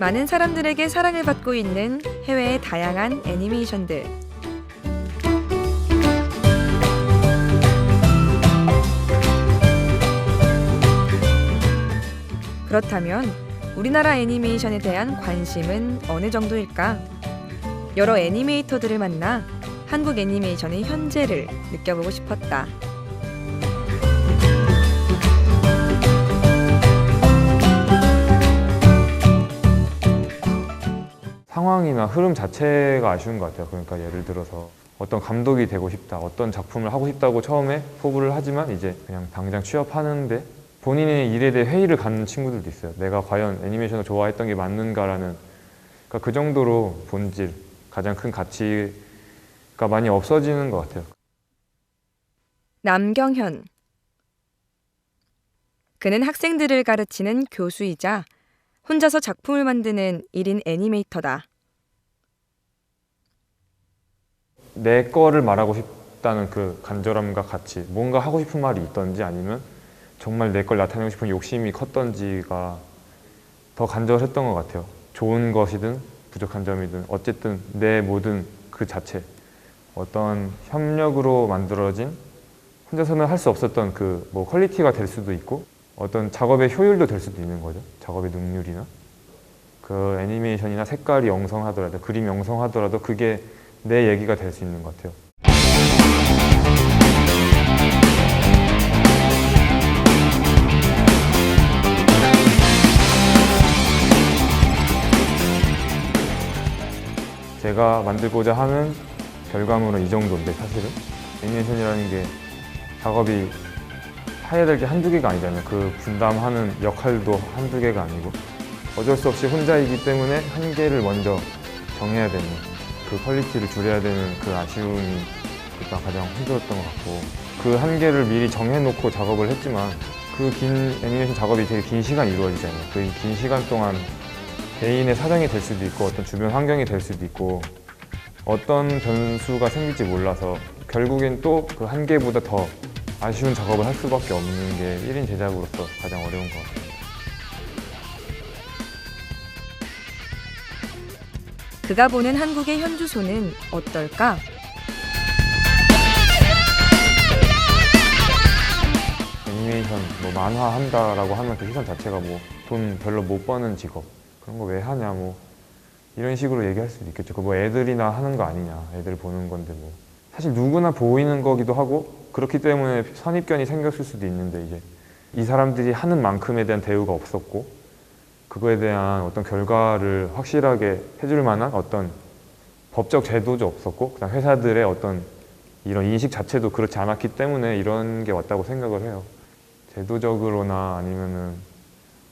많은 사람들에게 사랑을 받고 있는 해외의 다양한 애니메이션들. 그렇다면 우리나라 애니메이션에 대한 관심은 어느 정도일까? 여러 애니메이터들을 만나 한국 애니메이션의 현재를 느껴보고 싶었다. 상황이나 흐름 자체가 아쉬운 것 같아요. 그러니까 예를 들어서 어떤 감독이 되고 싶다, 어떤 작품을 하고 싶다고 처음에 포부를 하지만 이제 그냥 당장 취업하는데 본인의 일에 대해 회의를 갖는 친구들도 있어요. 내가 과연 애니메이션을 좋아했던 게 맞는가라는, 그러니까 그 정도로 본질, 가장 큰 가치가 많이 없어지는 것 같아요. 남경현. 그는 학생들을 가르치는 교수이자 혼자서 작품을 만드는 1인 애니메이터다. 내 거를 말하고 싶다는 그 간절함과 같이 뭔가 하고 싶은 말이 있던지 아니면 정말 내 걸 나타내고 싶은 욕심이 컸던지가 더 간절했던 것 같아요. 좋은 것이든 부족한 점이든 어쨌든 내 모든 그 자체, 어떤 협력으로 만들어진 혼자서는 할 수 없었던 그 뭐 퀄리티가 될 수도 있고 어떤 작업의 효율도 될 수도 있는 거죠. 작업의 능률이나 그 애니메이션이나 색깔이 영성하더라도 그림이 영성하더라도 그게 내 얘기가 될 수 있는 것 같아요. 제가 만들고자 하는 결과물은 이 정도인데 사실은 애니메이션이라는 게 작업이 해야 될 게 한두 개가 아니잖아요. 그 분담하는 역할도 한두 개가 아니고 어쩔 수 없이 혼자이기 때문에 한계를 먼저 정해야 되는, 그 퀄리티를 줄여야 되는 그 아쉬움이 일단 가장 힘들었던 것 같고, 그 한계를 미리 정해놓고 작업을 했지만 그 긴 애니메이션 작업이 되게 긴 시간 이루어지잖아요. 그 긴 시간 동안 개인의 사정이 될 수도 있고 어떤 주변 환경이 될 수도 있고 어떤 변수가 생길지 몰라서 결국엔 또 그 한계보다 더 아쉬운 작업을 할 수밖에 없는 게 1인 제작으로서 가장 어려운 것 같아요. 그가 보는 한국의 현주소는 어떨까? 애니메이션 뭐 만화 한다라고 하면 그 시선 자체가 뭐 돈 별로 못 버는 직업, 그런 거 왜 하냐 뭐 이런 식으로 얘기할 수도 있겠죠. 그 뭐 애들이나 하는 거 아니냐, 애들 보는 건데 뭐 사실 누구나 보이는 거기도 하고 그렇기 때문에 선입견이 생겼을 수도 있는데 이제 이 사람들이 하는 만큼에 대한 대우가 없었고 그거에 대한 어떤 결과를 확실하게 해줄 만한 어떤 법적 제도도 없었고 그다음 회사들의 어떤 이런 인식 자체도 그렇지 않았기 때문에 이런 게 왔다고 생각을 해요. 제도적으로나 아니면은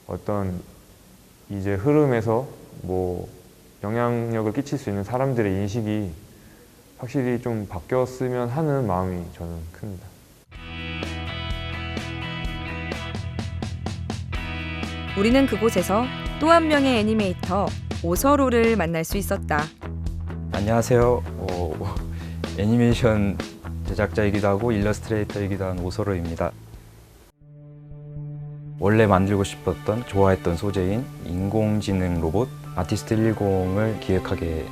어떤 이제 흐름에서 뭐 영향력을 끼칠 수 있는 사람들의 인식이 확실히 좀 바뀌었으면 하는 마음이 저는 큽니다. 우리는 그곳에서 또 한 명의 애니메이터 오서로를 만날 수 있었다. 안녕하세요. 애니메이션 제작자이기도 하고 일러스트레이터이기도 한 오서로입니다. 원래 만들고 싶었던, 좋아했던 소재인 인공지능 로봇 아티스트 110을 기획하게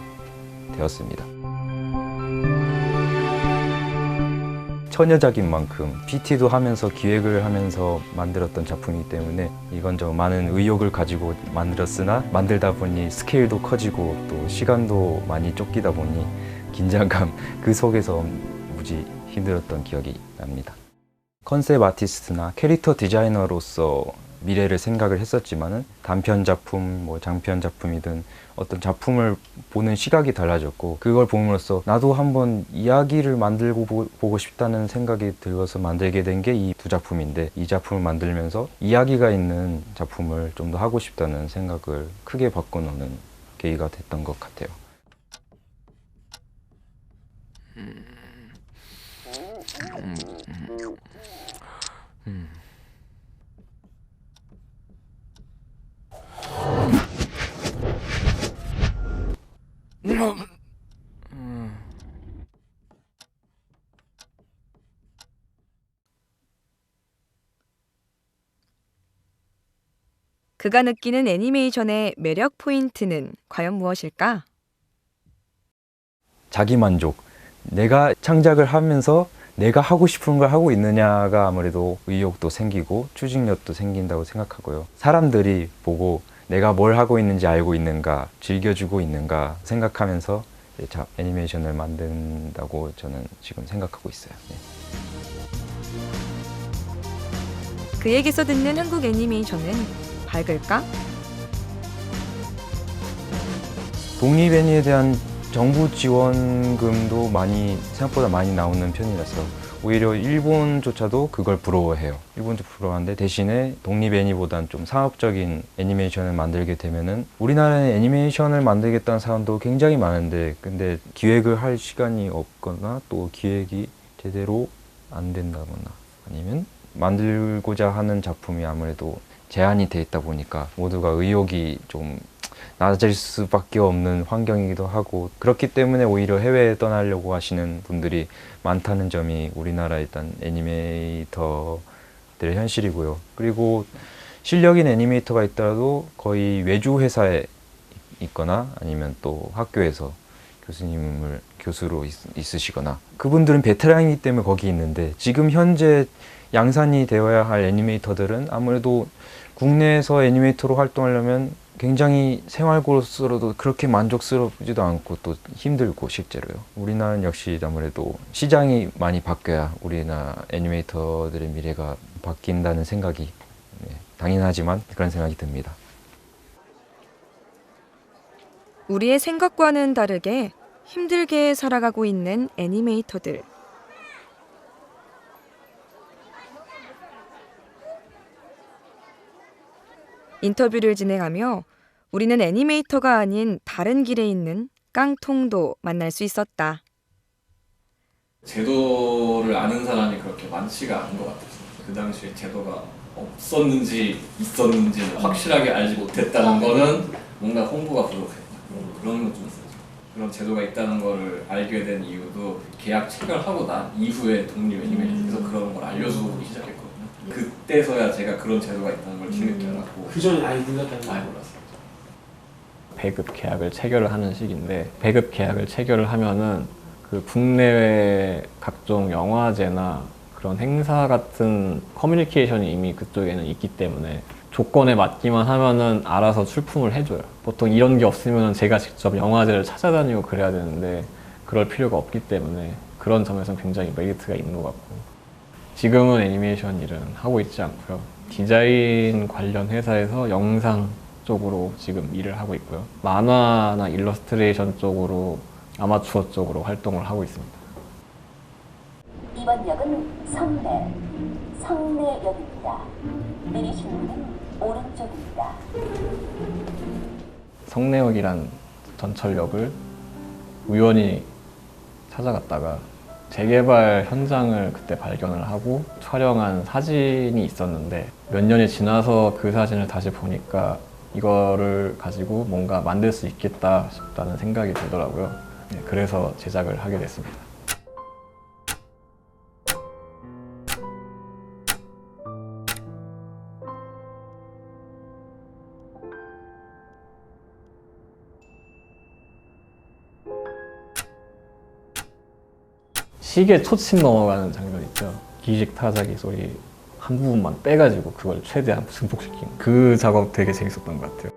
되었습니다. 처녀작인 만큼 PT도 하면서 기획을 하면서 만들었던 작품이기 때문에 이건저건 많은 의욕을 가지고 만들었으나 만들다 보니 스케일도 커지고 또 시간도 많이 쫓기다 보니 긴장감 그 속에서 무지 힘들었던 기억이 납니다. 컨셉 아티스트나 캐릭터 디자이너로서 미래를 생각을 했었지만은 단편 작품, 뭐 장편 작품이든 어떤 작품을 보는 시각이 달라졌고 그걸 봄으로써 나도 한번 이야기를 만들고 보고 싶다는 생각이 들어서 만들게 된 게 이 두 작품인데 이 작품을 만들면서 이야기가 있는 작품을 좀 더 하고 싶다는 생각을 크게 바꿔놓는 계기가 됐던 것 같아요. 그가 느끼는 애니메이션의 매력 포인트는 과연 무엇일까? 자기만족. 내가 창작을 하면서 내가 하고 싶은 걸 하고 있느냐가 아무래도 의욕도 생기고 추진력도 생긴다고 생각하고요. 사람들이 보고 내가 뭘 하고 있는지 알고 있는가, 즐겨주고 있는가 생각하면서 애니메이션을 만든다고 저는 지금 생각하고 있어요. 네. 그에게서 듣는 한국 애니메이션은 밝을까? 독립애니에 대한 정부 지원금도 생각보다 많이 나오는 편이라서 오히려 일본조차도 그걸 부러워해요. 일본도 부러워하는데 대신에 독립애니보단 좀 상업적인 애니메이션을 만들게 되면은 우리나라에 애니메이션을 만들겠다는 사람도 굉장히 많은데 근데 기획을 할 시간이 없거나 또 기획이 제대로 안 된다거나 아니면 만들고자 하는 작품이 아무래도 제한이 돼 있다 보니까 모두가 의욕이 좀 낮을 수밖에 없는 환경이기도 하고 그렇기 때문에 오히려 해외에 떠나려고 하시는 분들이 많다는 점이 우리나라 일단 애니메이터들의 현실이고요. 그리고 실력인 애니메이터가 있더라도 거의 외주 회사에 있거나 아니면 또 학교에서 교수로 있으시거나 그분들은 베테랑이기 때문에 거기 있는데 지금 현재 양산이 되어야 할 애니메이터들은 아무래도 국내에서 애니메이터로 활동하려면 굉장히 생활고로서도 그렇게 만족스럽지도 않고 또 힘들고 실제로요. 우리나라는 역시 아무래도 시장이 많이 바뀌어야 우리나라 애니메이터들의 미래가 바뀐다는 생각이 당연하지만 그런 생각이 듭니다. 우리의 생각과는 다르게 힘들게 살아가고 있는 애니메이터들. 인터뷰를 진행하며 우리는 애니메이터가 아닌 다른 길에 있는 깡통도 만날 수 있었다. 제도를 아는 사람이 그렇게 많지가 않은 것 같아서 그 당시에 제도가 없었는지 있었는지는 확실하게 알지 못했다는 거는 뭔가 홍보가 부족했다. 그런 건 좀 있었죠. 그런 제도가 있다는 거를 알게 된 이유도 계약 체결하고 난 이후에 독립 애니메이션에서 그런 걸 알려주기 시작했거든요. 그때서야 제가 그런 제도가 있다는 걸 뒤늦게 알았고 그 전에 아예 몰랐다는 거예요? 아예 몰랐어요. 배급 계약을 체결을 하는 시기인데 배급 계약을 체결을 하면은 그 국내외 각종 영화제나 그런 행사 같은 커뮤니케이션이 이미 그쪽에는 있기 때문에 조건에 맞기만 하면은 알아서 출품을 해줘요. 보통 이런 게 없으면은 제가 직접 영화제를 찾아다니고 그래야 되는데 그럴 필요가 없기 때문에 그런 점에서는 굉장히 메리트가 있는 것 같고 지금은 애니메이션 일은 하고 있지 않고요. 디자인 관련 회사에서 영상 쪽으로 지금 일을 하고 있고요. 만화나 일러스트레이션 쪽으로 아마추어 쪽으로 활동을 하고 있습니다. 이번 역은 성내역입니다. 내리실 문은 오른쪽입니다. 성내역이란 전철역을 우연히 찾아갔다가 재개발 현장을 그때 발견을 하고 촬영한 사진이 있었는데 몇 년이 지나서 그 사진을 다시 보니까 이거를 가지고 뭔가 만들 수 있겠다 싶다는 생각이 들더라고요. 그래서 제작을 하게 됐습니다. 시계 초침 넘어가는 장면 있죠. 기식 타자기 소리 한 부분만 빼가지고 그걸 최대한 증폭시키는 그 작업 되게 재밌었던 것 같아요.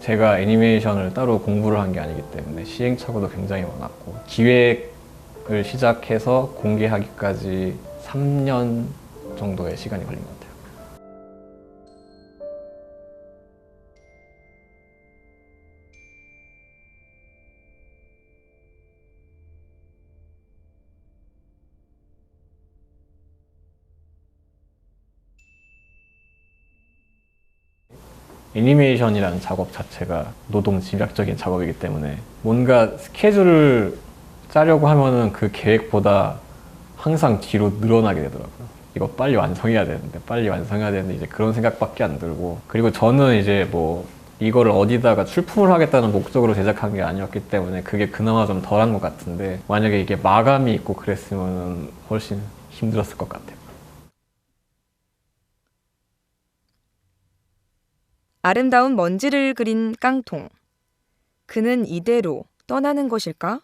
제가 애니메이션을 따로 공부를 한 게 아니기 때문에 시행착오도 굉장히 많았고 기획을 시작해서 공개하기까지 3년 정도의 시간이 걸린 것 같아요. 애니메이션이라는 작업 자체가 노동 집약적인 작업이기 때문에 뭔가 스케줄을 짜려고 하면은 그 계획보다 항상 뒤로 늘어나게 되더라고요. 이거 빨리 완성해야 되는데 이제 그런 생각밖에 안 들고, 그리고 저는 이제 뭐 이거를 어디다가 출품을 하겠다는 목적으로 제작한 게 아니었기 때문에 그게 그나마 좀 덜한 것 같은데, 만약에 이게 마감이 있고 그랬으면 훨씬 힘들었을 것 같아요. 아름다운 먼지를 그린 깡통. 그는 이대로 떠나는 것일까?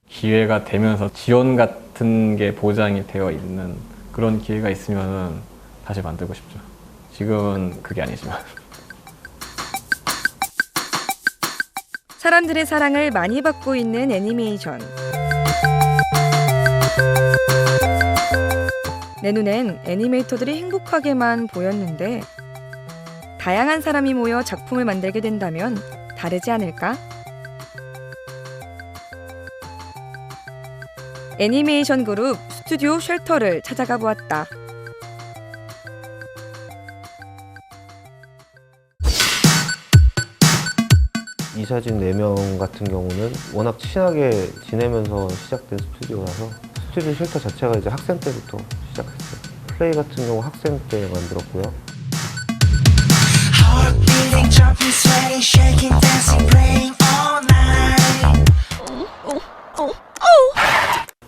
기회가 되면서 지원 같은 게 보장이 되어 있는 그런 기회가 있으면 다시 만들고 싶죠. 지금은 그게 아니지만. 사람들의 사랑을 많이 받고 있는 애니메이션. 내 눈엔 애니메이터들이 행복하게만 보였는데 다양한 사람이 모여 작품을 만들게 된다면 다르지 않을까? 애니메이션 그룹 스튜디오 쉘터를 찾아가 보았다. 이사진 4명 같은 경우는 워낙 친하게 지내면서 시작된 스튜디오라서 스튜디오 쉘터 자체가 이제 학생 때부터 시작했어요. 플레이 같은 경우 학생 때 만들었고요.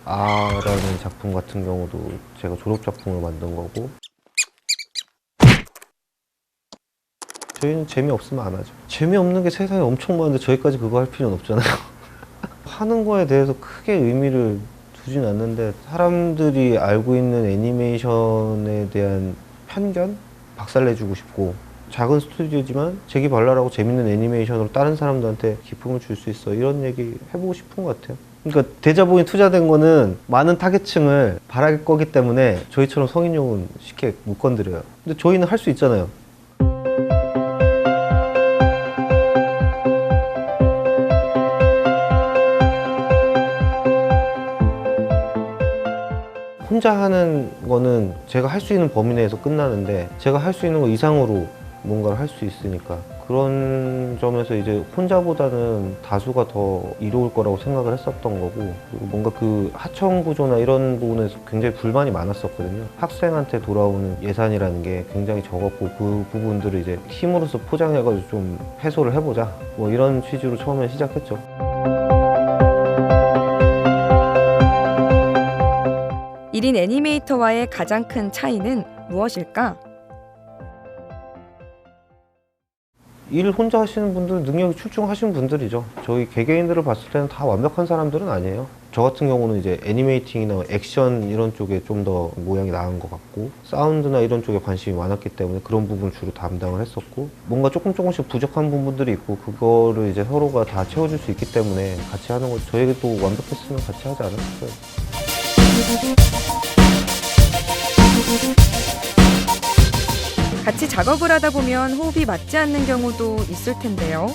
아라는 작품 같은 경우도 제가 졸업 작품을 만든 거고. 저희는 재미없으면 안 하죠. 재미없는 게 세상에 엄청 많은데 저희까지 그거 할 필요는 없잖아요. 하는 거에 대해서 크게 의미를 두진 않는데, 사람들이 알고 있는 애니메이션에 대한 편견? 박살내주고 싶고, 작은 스튜디오지만 재기발랄하고 재밌는 애니메이션으로 다른 사람들한테 기쁨을 줄 수 있어, 이런 얘기 해보고 싶은 것 같아요. 그러니까 대자본이 투자된 거는 많은 타겟층을 바랄 거기 때문에 저희처럼 성인용은 쉽게 못 건드려요. 근데 저희는 할 수 있잖아요. 혼자 하는 거는 제가 할 수 있는 범위 내에서 끝나는데, 제가 할 수 있는 거 이상으로 뭔가를 할 수 있으니까, 그런 점에서 이제 혼자보다는 다수가 더 이로울 거라고 생각을 했었던 거고, 그리고 뭔가 그 하청 구조나 이런 부분에서 굉장히 불만이 많았었거든요. 학생한테 돌아오는 예산이라는 게 굉장히 적었고, 그 부분들을 이제 팀으로서 포장해가지고 좀 해소를 해보자, 뭐 이런 취지로 처음에 시작했죠. 일인 애니메이터와의 가장 큰 차이는 무엇일까? 일 혼자 하시는 분들, 능력이 출중하신 분들이죠. 저희 개개인들을 봤을 때는 다 완벽한 사람들은 아니에요. 저 같은 경우는 이제 애니메이팅이나 액션 이런 쪽에 좀 더 모양이 나은 것 같고, 사운드나 이런 쪽에 관심이 많았기 때문에 그런 부분을 주로 담당을 했었고, 뭔가 조금씩 부족한 부분들이 있고, 그거를 이제 서로가 다 채워줄 수 있기 때문에 같이 하는 거죠. 저희도 완벽했으면 같이 하지 않았어요. 같이 작업을 하다 보면 호흡이 맞지 않는 경우도 있을 텐데요.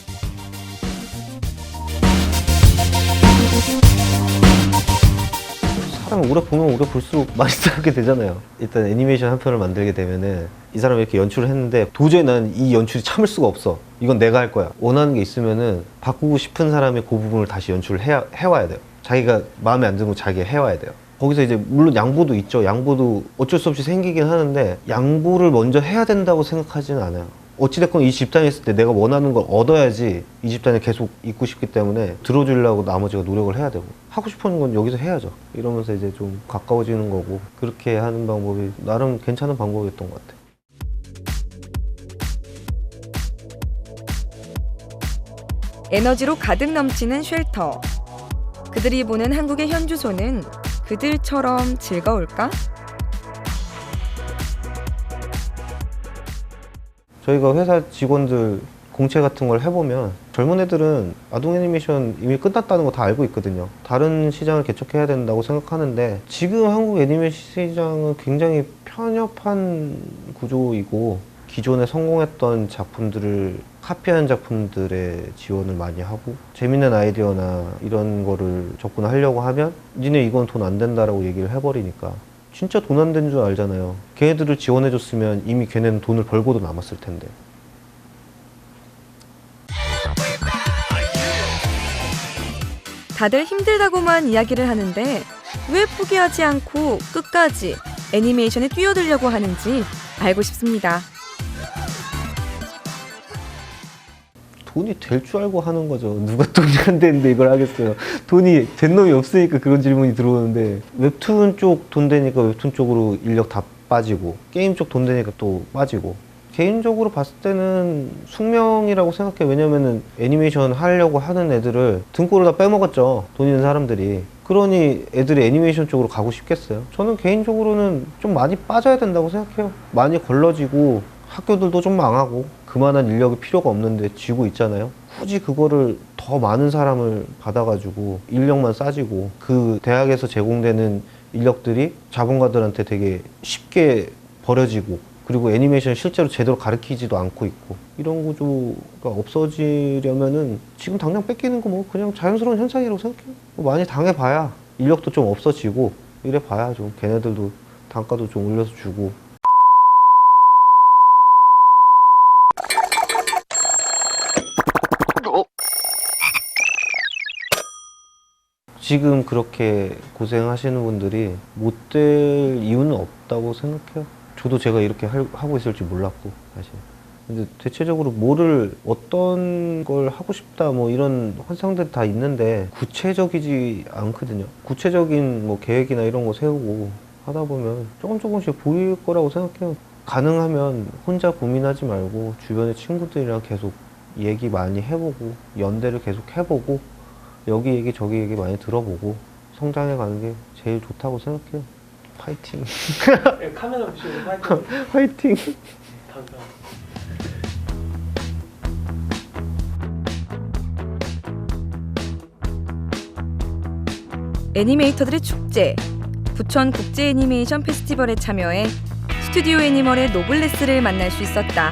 사람을 오래 보면 오래 볼수록 많이 따르게 되잖아요. 일단 애니메이션 한 편을 만들게 되면은 이 사람이 이렇게 연출을 했는데 도저히 난 이 연출이 참을 수가 없어. 이건 내가 할 거야. 원하는 게 있으면은 바꾸고 싶은 사람의 그 부분을 다시 연출을 해와야 돼요. 자기가 마음에 안 드는 거 자기가 해와야 돼요. 거기서 이제 물론 양보도 있죠. 양보도 어쩔 수 없이 생기긴 하는데, 양보를 먼저 해야 된다고 생각하지는 않아요. 어찌됐건 이 집단에 있을 때 내가 원하는 걸 얻어야지 이 집단에 계속 있고 싶기 때문에 들어주려고 나머지가 노력을 해야 되고, 하고 싶은 건 여기서 해야죠. 이러면서 이제 좀 가까워지는 거고, 그렇게 하는 방법이 나름 괜찮은 방법이었던 것 같아요. 에너지로 가득 넘치는 쉘터. 그들이 보는 한국의 현주소는 그들처럼 즐거울까? 저희가 회사 직원들 공채 같은 걸 해보면 젊은 애들은 아동 애니메이션 이미 끝났다는 거 다 알고 있거든요. 다른 시장을 개척해야 된다고 생각하는데, 지금 한국 애니메이션 시장은 굉장히 편협한 구조이고, 기존에 성공했던 작품들을 카피한 작품들의 지원을 많이 하고, 재밌는 아이디어나 이런 거를 접근하려고 하면 니네 이건 돈 안 된다라고 얘기를 해버리니까, 진짜 돈 안 되는 줄 알잖아요. 걔네들을 지원해줬으면 이미 걔네는 돈을 벌고도 남았을 텐데. 다들 힘들다고만 이야기를 하는데 왜 포기하지 않고 끝까지 애니메이션에 뛰어들려고 하는지 알고 싶습니다. 돈이 될 줄 알고 하는 거죠. 누가 돈이 안 되는데 이걸 하겠어요. 돈이 된 놈이 없으니까 그런 질문이 들어오는데, 웹툰 쪽 돈 되니까 웹툰 쪽으로 인력 다 빠지고, 게임 쪽 돈 되니까 또 빠지고. 개인적으로 봤을 때는 숙명이라고 생각해요. 왜냐면은 애니메이션 하려고 하는 애들을 등골을 다 빼먹었죠. 돈 있는 사람들이. 그러니 애들이 애니메이션 쪽으로 가고 싶겠어요. 저는 개인적으로는 좀 많이 빠져야 된다고 생각해요. 많이 걸러지고 학교들도 좀 망하고 그만한 인력이 필요가 없는데 쥐고 있잖아요. 굳이 그거를 더 많은 사람을 받아가지고 인력만 싸지고 그 대학에서 제공되는 인력들이 자본가들한테 되게 쉽게 버려지고, 그리고 애니메이션 실제로 제대로 가르치지도 않고 있고, 이런 구조가 없어지려면은 지금 당장 뺏기는 거 뭐 그냥 자연스러운 현상이라고 생각해요. 뭐 많이 당해봐야 인력도 좀 없어지고 이래 봐야죠. 걔네들도 단가도 좀 올려서 주고. 지금 그렇게 고생하시는 분들이 못 될 이유는 없다고 생각해요. 저도 제가 이렇게 하고 있을 줄 몰랐고, 사실. 근데 대체적으로 뭐를, 어떤 걸 하고 싶다, 뭐 이런 환상들이 다 있는데 구체적이지 않거든요. 구체적인 뭐 계획이나 이런 거 세우고 하다 보면 조금씩 보일 거라고 생각해요. 가능하면 혼자 고민하지 말고 주변의 친구들이랑 계속 얘기 많이 해보고, 연대를 계속 해보고, 여기 얘기 저기 얘기 많이 들어보고 성장해 가는 게 제일 좋다고 생각해요. 파이팅. 카메라 보시고 파이팅. 파이팅. 감사합니다. 애니메이터들의 축제, 부천 국제 애니메이션 페스티벌에 참여해 스튜디오 애니멀의 노블레스를 만날 수 있었다.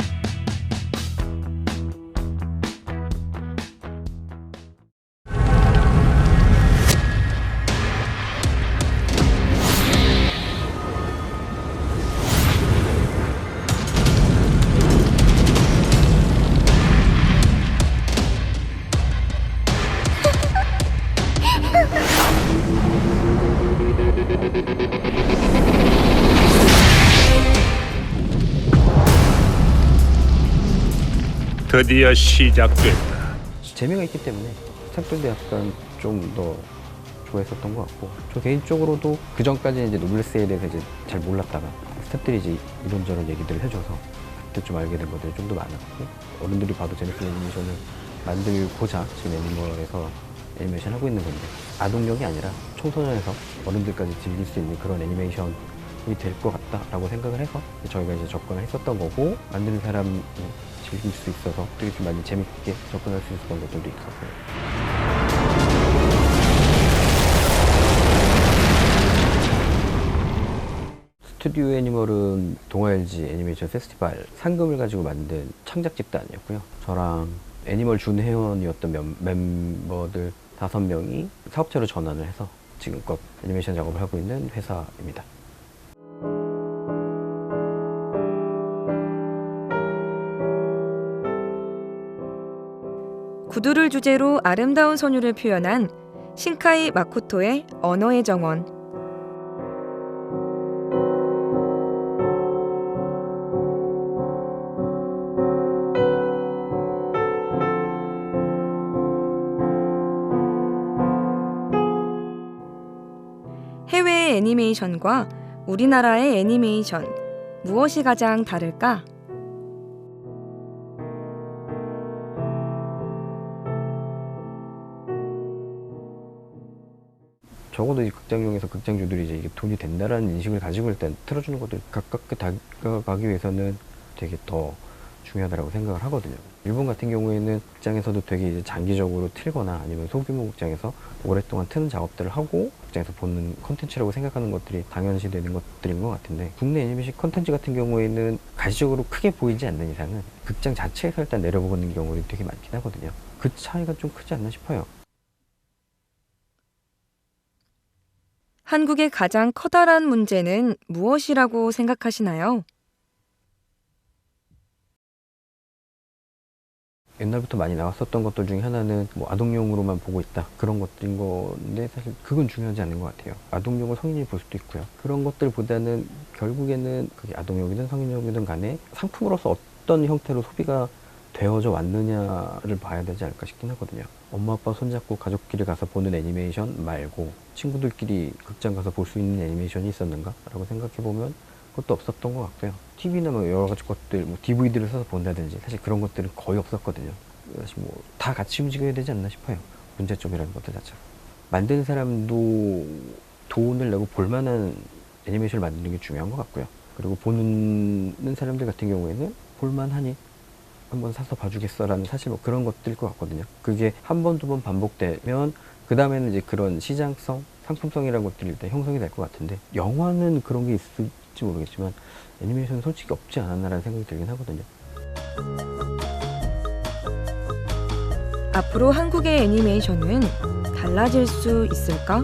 드디어 시작됐다. 재미가 있기 때문에 스태프들도 약간 좀 더 좋아했었던 것 같고, 저 개인적으로도 그 전까지는 이제 노블레스에 대해서 이제 잘 몰랐다가 스태프들이 이제 이런저런 얘기들을 해줘서 그때 좀 알게 된 것들이 좀 더 많았고, 어른들이 봐도 재밌는 애니메이션을 만들고자 지금 애니멀에서 애니메이션 하고 있는 건데, 아동용이 아니라 청소년에서 어른들까지 즐길 수 있는 그런 애니메이션이 될 것 같다라고 생각을 해서 저희가 이제 접근을 했었던 거고, 만드는 사람이 즐길 수 있어서 되게 좀 많이 재밌게 접근할 수 있었던 것들도 있었고요. 스튜디오 애니멀은 동아일지 애니메이션 페스티벌 상금을 가지고 만든 창작 집단이었고요. 저랑 애니멀 준 회원이었던 멤버들 5명이 사업체로 전환을 해서 지금껏 애니메이션 작업을 하고 있는 회사입니다. 구두를 주제로 아름다운 선율을 표현한 신카이 마코토의 언어의 정원. 해외의 애니메이션과 우리나라의 애니메이션, 무엇이 가장 다를까? 적어도 이 극장용에서 극장주들이 이제 이게 돈이 된다라는 인식을 가지고 일단 틀어주는 것들 가깝게 다가가기 위해서는 되게 더 중요하다고 생각을 하거든요. 일본 같은 경우에는 극장에서도 되게 이제 장기적으로 틀거나 아니면 소규모 극장에서 오랫동안 트는 작업들을 하고 극장에서 보는 컨텐츠라고 생각하는 것들이 당연시 되는 것들인 것 같은데, 국내 애니메이션 컨텐츠 같은 경우에는 가시적으로 크게 보이지 않는 이상은 극장 자체에서 일단 내려보는 경우들이 되게 많긴 하거든요. 그 차이가 좀 크지 않나 싶어요. 한국의 가장 커다란 문제는 무엇이라고 생각하시나요? 옛날부터 많이 나왔었던 것들 중에 하나는 뭐 아동용으로만 보고 있다 그런 것들인 건데 사실 그건 중요하지 않는 것 같아요. 아동용을 성인이 볼 수도 있고요. 그런 것들보다는 결국에는 그게 아동용이든 성인용이든 간에 상품으로서 어떤 형태로 소비가 되어져 왔느냐를 봐야 되지 않을까 싶긴 하거든요. 엄마 아빠 손잡고 가족끼리 가서 보는 애니메이션 말고 친구들끼리 극장 가서 볼 수 있는 애니메이션이 있었는가? 라고 생각해보면 그것도 없었던 것 같고요. TV나 뭐 여러 가지 것들, 뭐 DVD를 사서 본다든지 사실 그런 것들은 거의 없었거든요. 사실 뭐 다 같이 움직여야 되지 않나 싶어요. 문제점이라는 것들 자체가. 만드는 사람도 돈을 내고 볼만한 애니메이션을 만드는 게 중요한 것 같고요. 그리고 보는 사람들 같은 경우에는 볼만하니 한번 사서 봐주겠어 라는 사실 뭐 그런 것들일 것 같거든요. 그게 한 번, 두 번 반복되면 그 다음에는 이제 그런 시장성, 상품성이라는 것들이 일단 형성이 될 것 같은데 영화는 그런 게 있을지 모르겠지만 애니메이션은 솔직히 없지 않았나라는 생각이 들긴 하거든요. 앞으로 한국의 애니메이션은 달라질 수 있을까?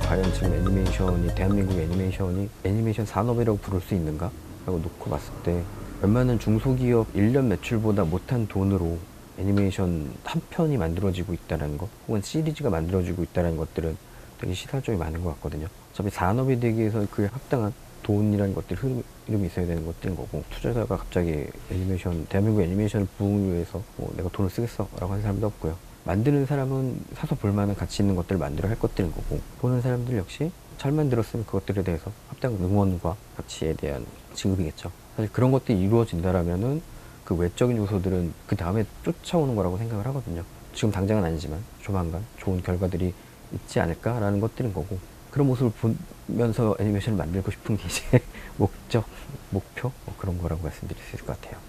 과연 지금 애니메이션이 대한민국 애니메이션이 애니메이션 산업이라고 부를 수 있는가? 라고 놓고 봤을 때 웬만한 중소기업 1년 매출보다 못한 돈으로 애니메이션 한 편이 만들어지고 있다는 것 혹은 시리즈가 만들어지고 있다는 것들은 되게 시사점이 많은 것 같거든요. 어차피 산업이 되기 위해서 그에 합당한 돈이라는 것들 흐름이 있어야 되는 것들인 거고 투자자가 갑자기 애니메이션 대한민국 애니메이션을 부흥을 위해서 뭐 내가 돈을 쓰겠어 라고 하는 사람도 없고요. 만드는 사람은 사서 볼만한 가치 있는 것들을 만들어 할 것들인 거고 보는 사람들 역시 잘 만들었으면 그것들에 대해서 합당한 응원과 가치에 대한 지급이겠죠. 사실 그런 것들이 이루어진다라면은 그 외적인 요소들은 그 다음에 쫓아오는 거라고 생각을 하거든요. 지금 당장은 아니지만 조만간 좋은 결과들이 있지 않을까라는 것들인 거고 그런 모습을 보면서 애니메이션을 만들고 싶은 게 이제 목적, 목표 뭐 그런 거라고 말씀드릴 수 있을 것 같아요.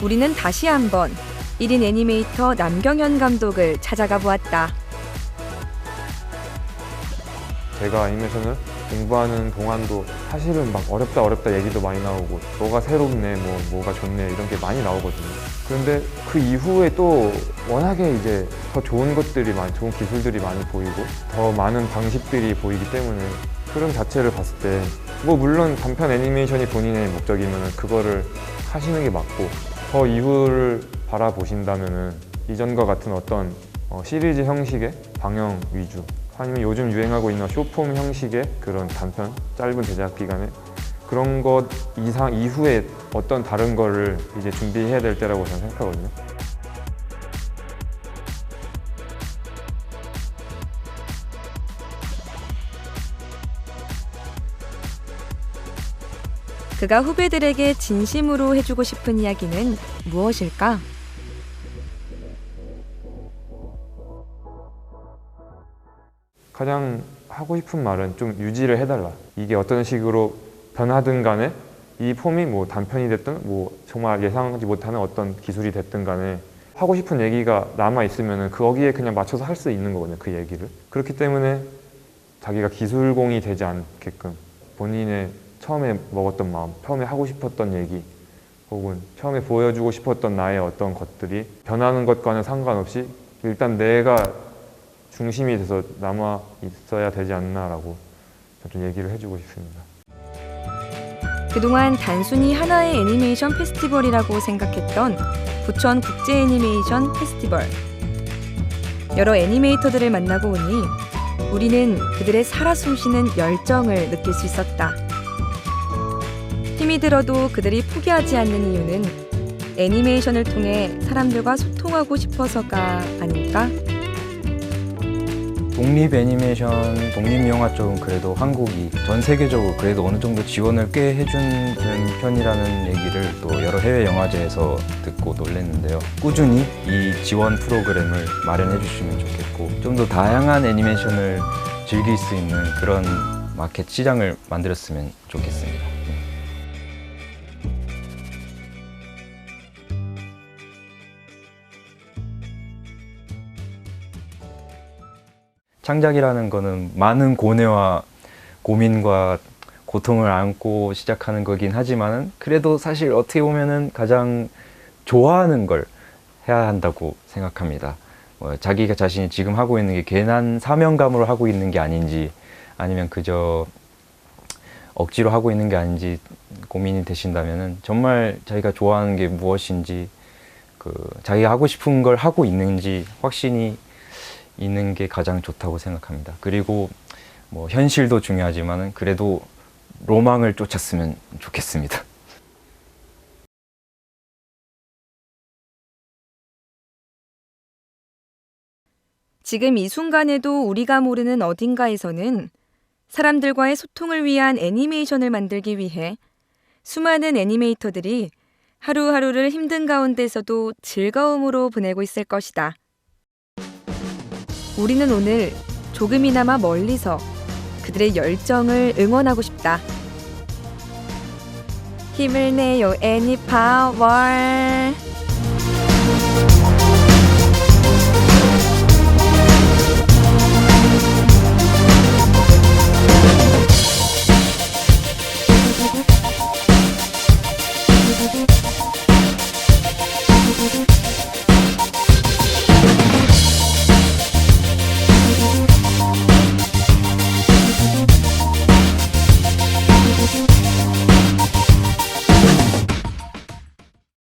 우리는 다시 한번 1인 애니메이터 남경현 감독을 찾아가 보았다. 제가 애니메이션을 공부하는 동안도 사실은 막 어렵다 얘기도 많이 나오고 뭐가 새롭네, 뭐가 좋네 이런 게 많이 나오거든요. 그런데 그 이후에 또 워낙에 이제 더 좋은 것들이 좋은 기술들이 많이 보이고 더 많은 방식들이 보이기 때문에 흐름 자체를 봤을 때 뭐 물론 단편 애니메이션이 본인의 목적이면 그거를 하시는 게 맞고 더 이후를 바라보신다면은 이전과 같은 어떤 시리즈 형식의 방영 위주 아니면 요즘 유행하고 있는 쇼폼 형식의 그런 단편 짧은 제작 기간에 그런 것 이후에 어떤 다른 거를 이제 준비해야 될 때라고 저는 생각하거든요. 그가 후배들에게 진심으로 해주고 싶은 이야기는 무엇일까? 가장 하고 싶은 말은 좀 유지를 해달라. 이게 어떤 식으로 변하든 간에 이 폼이 뭐 단편이 됐든 뭐 정말 예상하지 못하는 어떤 기술이 됐든 간에 하고 싶은 얘기가 남아있으면 거기에 그냥 맞춰서 할 수 있는 거거든요. 그 얘기를. 그렇기 때문에 자기가 기술공이 되지 않게끔 본인의 처음에 먹었던 마음, 처음에 하고 싶었던 얘기 혹은 처음에 보여주고 싶었던 나의 어떤 것들이 변하는 것과는 상관없이 일단 내가 중심이 돼서 남아 있어야 되지 않나라고 좀 얘기를 해주고 싶습니다. 그동안 단순히 하나의 애니메이션 페스티벌이라고 생각했던 부천 국제 애니메이션 페스티벌. 여러 애니메이터들을 만나고 오니 우리는 그들의 살아 숨쉬는 열정을 느낄 수 있었다. 힘이 들어도 그들이 포기하지 않는 이유는 애니메이션을 통해 사람들과 소통하고 싶어서가 아닐까? 독립 애니메이션, 독립 영화 쪽은 그래도 한국이 전 세계적으로 그래도 어느 정도 지원을 꽤 해주는 편이라는 얘기를 또 여러 해외 영화제에서 듣고 놀랐는데요. 꾸준히 이 지원 프로그램을 마련해 주시면 좋겠고 좀 더 다양한 애니메이션을 즐길 수 있는 그런 마켓 시장을 만들었으면 좋겠습니다. 창작이라는 거는 많은 고뇌와 고민과 고통을 안고 시작하는 거긴 하지만은 그래도 사실 어떻게 보면은 가장 좋아하는 걸 해야 한다고 생각합니다. 자기가 자신이 지금 하고 있는 게 괜한 사명감으로 하고 있는 게 아닌지 아니면 그저 억지로 하고 있는 게 아닌지 고민이 되신다면은 정말 자기가 좋아하는 게 무엇인지 자기가 하고 싶은 걸 하고 있는지 확신이 있는 게 가장 좋다고 생각합니다. 그리고 뭐 현실도 중요하지만은 그래도 로망을 쫓았으면 좋겠습니다. 지금 이 순간에도 우리가 모르는 어딘가에서는 사람들과의 소통을 위한 애니메이션을 만들기 위해 수많은 애니메이터들이 하루하루를 힘든 가운데서도 즐거움으로 보내고 있을 것이다. 우리는 오늘 조금이나마 멀리서 그들의 열정을 응원하고 싶다. 힘을 내요 애니파워. Thank you.